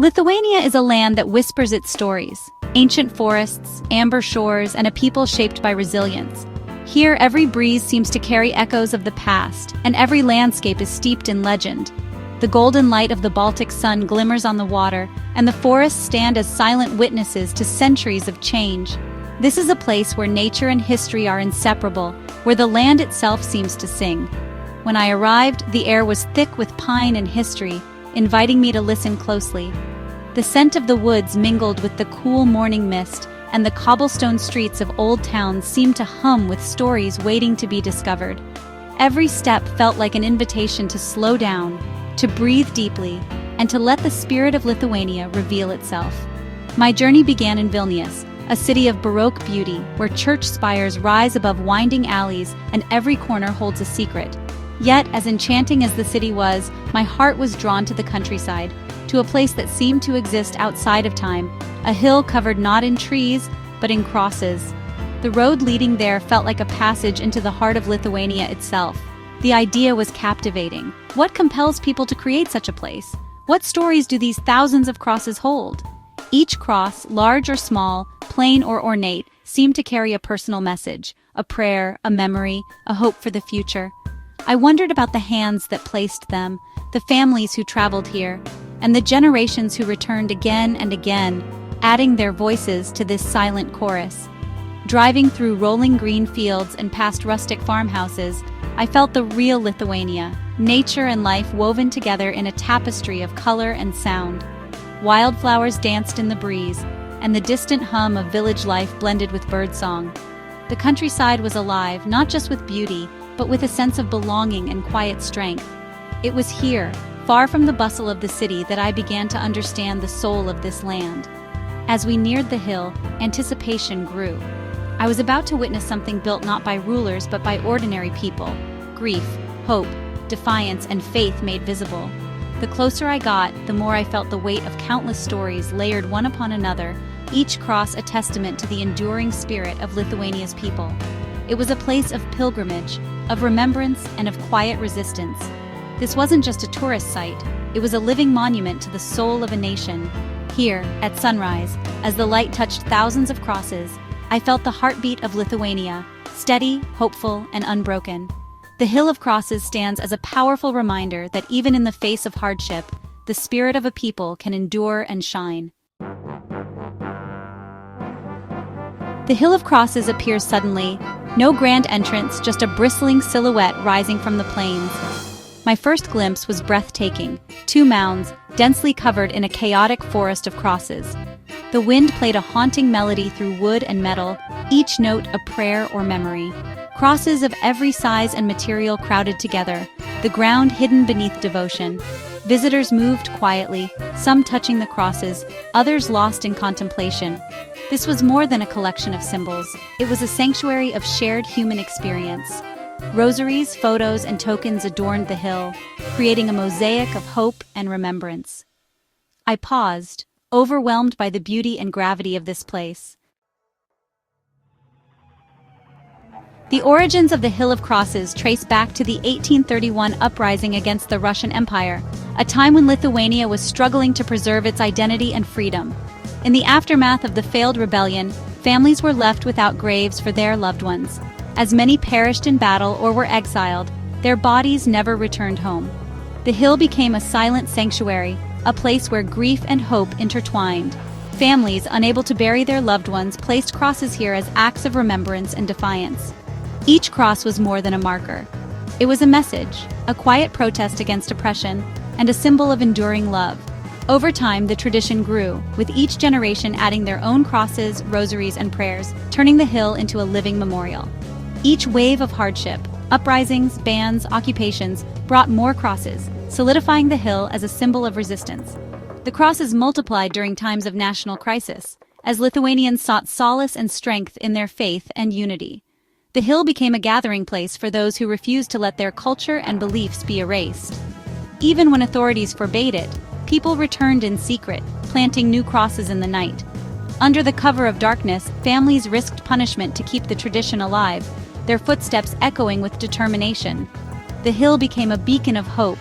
Lithuania is a land that whispers its stories. Ancient forests, amber shores, and a people shaped by resilience. Here, every breeze seems to carry echoes of the past, and every landscape is steeped in legend. The golden light of the Baltic sun glimmers on the water, and the forests stand as silent witnesses to centuries of change. This is a place where nature and history are inseparable, where the land itself seems to sing. When I arrived, the air was thick with pine and history, inviting me to listen closely. The scent of the woods mingled with the cool morning mist, and the cobblestone streets of old towns seemed to hum with stories waiting to be discovered. Every step felt like an invitation to slow down, to breathe deeply, and to let the spirit of Lithuania reveal itself. My journey began in Vilnius, a city of Baroque beauty where church spires rise above winding alleys and every corner holds a secret. Yet, as enchanting as the city was, my heart was drawn to the countryside, to a place that seemed to exist outside of time, a hill covered not in trees, but in crosses. The road leading there felt like a passage into the heart of Lithuania itself. The idea was captivating. What compels people to create such a place? What stories do these thousands of crosses hold? Each cross, large or small, plain or ornate, seemed to carry a personal message, a prayer, a memory, a hope for the future. I wondered about the hands that placed them, the families who traveled here, and the generations who returned again and again, adding their voices to this silent chorus. Driving through rolling green fields and past rustic farmhouses, I felt the real Lithuania, nature and life woven together in a tapestry of color and sound. Wildflowers danced in the breeze, and the distant hum of village life blended with birdsong. The countryside was alive, not just with beauty, but with a sense of belonging and quiet strength. It was here, far from the bustle of the city, that I began to understand the soul of this land. As we neared the hill, anticipation grew. I was about to witness something built not by rulers but by ordinary people. Grief, hope, defiance, and faith made visible. The closer I got, the more I felt the weight of countless stories layered one upon another, each cross a testament to the enduring spirit of Lithuania's people. It was a place of pilgrimage, of remembrance, and of quiet resistance. This wasn't just a tourist site, it was a living monument to the soul of a nation. Here, at sunrise, as the light touched thousands of crosses, I felt the heartbeat of Lithuania, steady, hopeful, and unbroken. The Hill of Crosses stands as a powerful reminder that even in the face of hardship, the spirit of a people can endure and shine. The Hill of Crosses appears suddenly, no grand entrance, just a bristling silhouette rising from the plains. My first glimpse was breathtaking, 2 mounds, densely covered in a chaotic forest of crosses. The wind played a haunting melody through wood and metal, each note a prayer or memory. Crosses of every size and material crowded together, the ground hidden beneath devotion. Visitors moved quietly, some touching the crosses, others lost in contemplation. This was more than a collection of symbols. It was a sanctuary of shared human experience. Rosaries, photos, and tokens adorned the hill, creating a mosaic of hope and remembrance. I paused, overwhelmed by the beauty and gravity of this place. The origins of the Hill of Crosses trace back to the 1831 uprising against the Russian Empire, a time when Lithuania was struggling to preserve its identity and freedom. In the aftermath of the failed rebellion, families were left without graves for their loved ones. As many perished in battle or were exiled, their bodies never returned home. The hill became a silent sanctuary, a place where grief and hope intertwined. Families unable to bury their loved ones placed crosses here as acts of remembrance and defiance. Each cross was more than a marker. It was a message, a quiet protest against oppression, and a symbol of enduring love. Over time, the tradition grew, with each generation adding their own crosses, rosaries, and prayers, turning the hill into a living memorial. Each wave of hardship, uprisings, bans, occupations, brought more crosses, solidifying the hill as a symbol of resistance. The crosses multiplied during times of national crisis, as Lithuanians sought solace and strength in their faith and unity. The hill became a gathering place for those who refused to let their culture and beliefs be erased. Even when authorities forbade it, people returned in secret, planting new crosses in the night. Under the cover of darkness, families risked punishment to keep the tradition alive, their footsteps echoing with determination. The hill became a beacon of hope,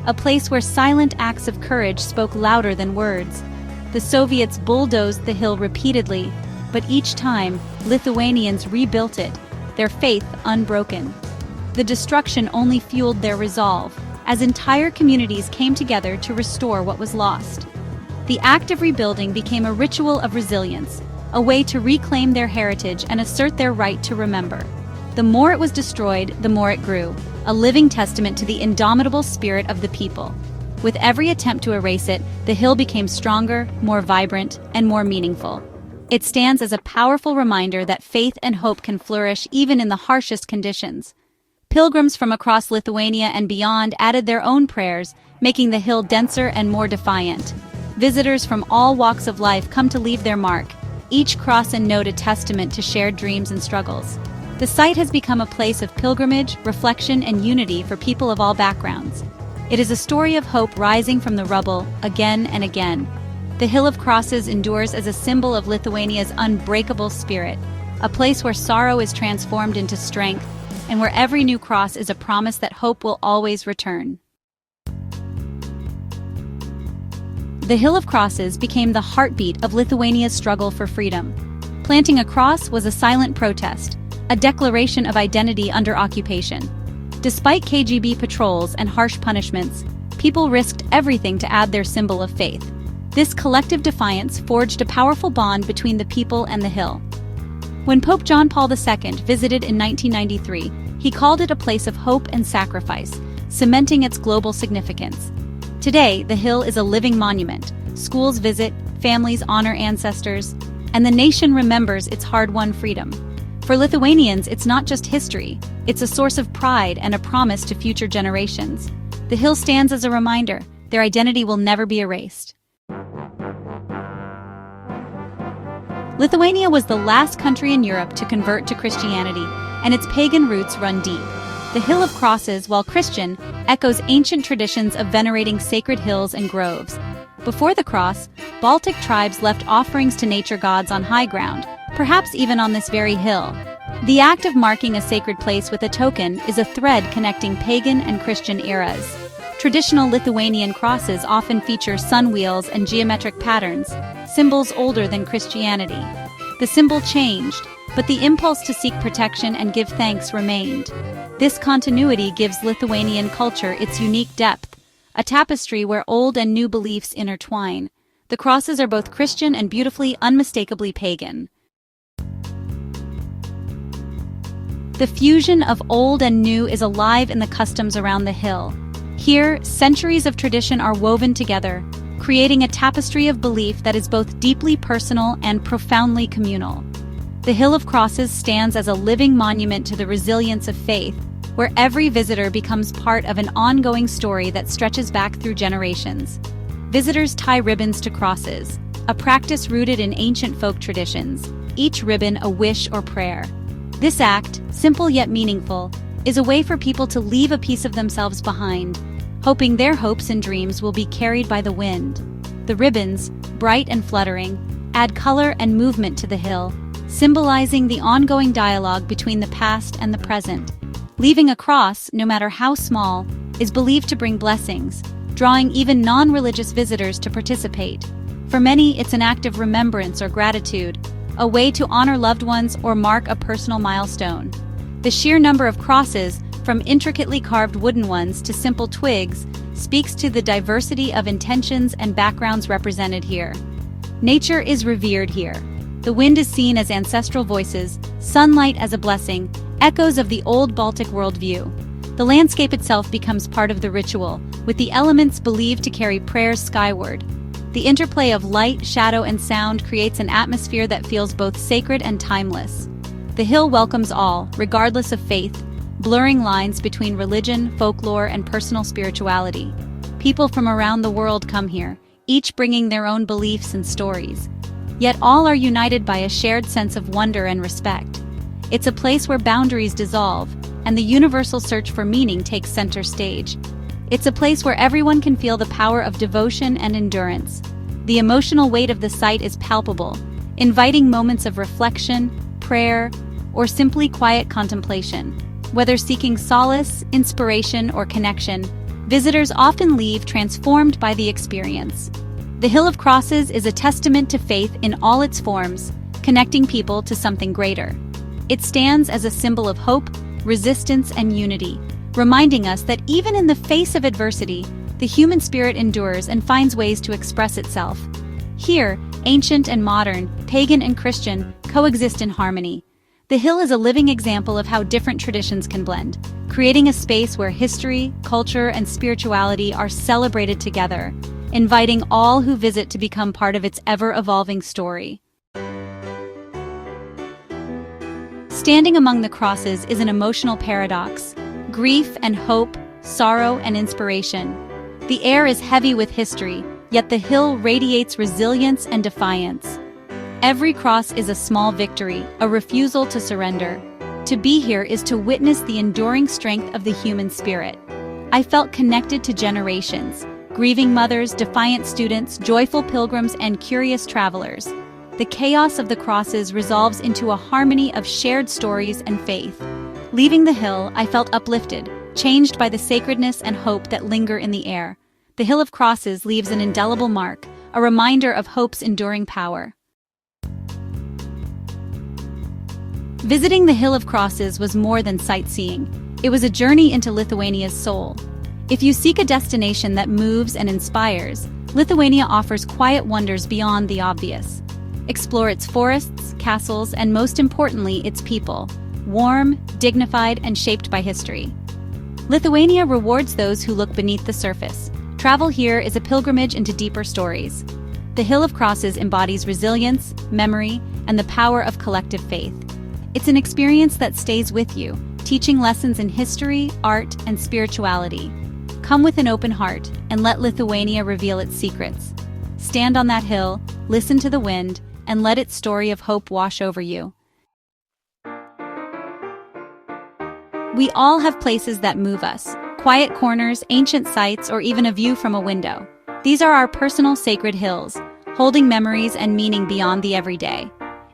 a place where silent acts of courage spoke louder than words. The Soviets bulldozed the hill repeatedly, but each time, Lithuanians rebuilt it, their faith unbroken. The destruction only fueled their resolve, as entire communities came together to restore what was lost. The act of rebuilding became a ritual of resilience, a way to reclaim their heritage and assert their right to remember. The more it was destroyed, the more it grew, a living testament to the indomitable spirit of the people. With every attempt to erase it, the hill became stronger, more vibrant, and more meaningful. It stands as a powerful reminder that faith and hope can flourish even in the harshest conditions. Pilgrims from across Lithuania and beyond added their own prayers, making the hill denser and more defiant. Visitors from all walks of life come to leave their mark, each cross and note a testament to shared dreams and struggles. The site has become a place of pilgrimage, reflection, and unity for people of all backgrounds. It is a story of hope rising from the rubble, again and again. The Hill of Crosses endures as a symbol of Lithuania's unbreakable spirit, a place where sorrow is transformed into strength, and where every new cross is a promise that hope will always return. The Hill of Crosses became the heartbeat of Lithuania's struggle for freedom. Planting a cross was a silent protest, a declaration of identity under occupation. Despite KGB patrols and harsh punishments, people risked everything to add their symbol of faith. This collective defiance forged a powerful bond between the people and the hill. When Pope John Paul II visited in 1993, he called it a place of hope and sacrifice, cementing its global significance. Today, the hill is a living monument. Schools visit, families honor ancestors, and the nation remembers its hard-won freedom. For Lithuanians, it's not just history, it's a source of pride and a promise to future generations. The hill stands as a reminder, their identity will never be erased. Lithuania was the last country in Europe to convert to Christianity, and its pagan roots run deep. The Hill of Crosses, while Christian, echoes ancient traditions of venerating sacred hills and groves. Before the cross, Baltic tribes left offerings to nature gods on high ground, perhaps even on this very hill. The act of marking a sacred place with a token is a thread connecting pagan and Christian eras. Traditional Lithuanian crosses often feature sun wheels and geometric patterns, symbols older than Christianity. The symbol changed, but the impulse to seek protection and give thanks remained. This continuity gives Lithuanian culture its unique depth, a tapestry where old and new beliefs intertwine. The crosses are both Christian and beautifully, unmistakably pagan. The fusion of old and new is alive in the customs around the hill. Here, centuries of tradition are woven together, creating a tapestry of belief that is both deeply personal and profoundly communal. The Hill of Crosses stands as a living monument to the resilience of faith, where every visitor becomes part of an ongoing story that stretches back through generations. Visitors tie ribbons to crosses, a practice rooted in ancient folk traditions, each ribbon a wish or prayer. This act, simple yet meaningful, is a way for people to leave a piece of themselves behind, hoping their hopes and dreams will be carried by the wind. The ribbons, bright and fluttering, add color and movement to the hill, symbolizing the ongoing dialogue between the past and the present. Leaving a cross, no matter how small, is believed to bring blessings, drawing even non-religious visitors to participate. For many, it's an act of remembrance or gratitude, a way to honor loved ones or mark a personal milestone. The sheer number of crosses, from intricately carved wooden ones to simple twigs, speaks to the diversity of intentions and backgrounds represented here. Nature is revered here. The wind is seen as ancestral voices, sunlight as a blessing, echoes of the old Baltic worldview. The landscape itself becomes part of the ritual, with the elements believed to carry prayers skyward. The interplay of light, shadow, and sound creates an atmosphere that feels both sacred and timeless. The hill welcomes all, regardless of faith, blurring lines between religion, folklore, and personal spirituality. People from around the world come here, each bringing their own beliefs and stories. Yet all are united by a shared sense of wonder and respect. It's a place where boundaries dissolve, and the universal search for meaning takes center stage. It's a place where everyone can feel the power of devotion and endurance. The emotional weight of the site is palpable, inviting moments of reflection, prayer, or simply quiet contemplation. Whether seeking solace, inspiration, or connection, Visitors often leave transformed by the experience. The Hill of Crosses is a testament to faith in all its forms, connecting people to something greater. It stands as a symbol of hope, resistance, and unity, reminding us that even in the face of adversity, the human spirit endures and finds ways to express itself. Here, ancient and modern, pagan and Christian, coexist in harmony. The hill is a living example of how different traditions can blend, creating a space where history, culture, and spirituality are celebrated together, inviting all who visit to become part of its ever-evolving story. Standing among the crosses is an emotional paradox: grief and hope, sorrow and inspiration. The air is heavy with history, yet the hill radiates resilience and defiance. Every cross is a small victory, a refusal to surrender. To be here is to witness the enduring strength of the human spirit. I felt connected to generations: grieving mothers, defiant students, joyful pilgrims, and curious travelers. The chaos of the crosses resolves into a harmony of shared stories and faith. Leaving the hill, I felt uplifted, changed by the sacredness and hope that linger in the air. The Hill of Crosses leaves an indelible mark, a reminder of hope's enduring power. Visiting the Hill of Crosses was more than sightseeing. It was a journey into Lithuania's soul. If you seek a destination that moves and inspires, Lithuania offers quiet wonders beyond the obvious. Explore its forests, castles, and most importantly, its people, warm, dignified, and shaped by history. Lithuania rewards those who look beneath the surface. Travel here is a pilgrimage into deeper stories. The Hill of Crosses embodies resilience, memory, and the power of collective faith. It's an experience that stays with you, teaching lessons in history, art, and spirituality. Come with an open heart and let Lithuania reveal its secrets. Stand on that hill, listen to the wind, and let its story of hope wash over you. We all have places that move us: quiet corners, ancient sites, or even a view from a window. These are our personal sacred hills, holding memories and meaning beyond the everyday.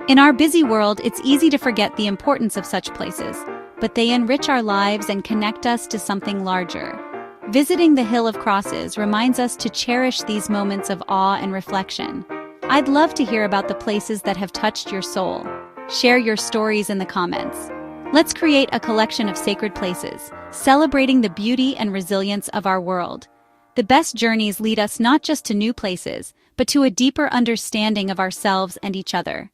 In our busy world, it's easy to forget the importance of such places, but they enrich our lives and connect us to something larger. Visiting the Hill of Crosses reminds us to cherish these moments of awe and reflection. I'd love to hear about the places that have touched your soul. Share your stories in the comments. Let's create a collection of sacred places, celebrating the beauty and resilience of our world. The best journeys lead us not just to new places, but to a deeper understanding of ourselves and each other.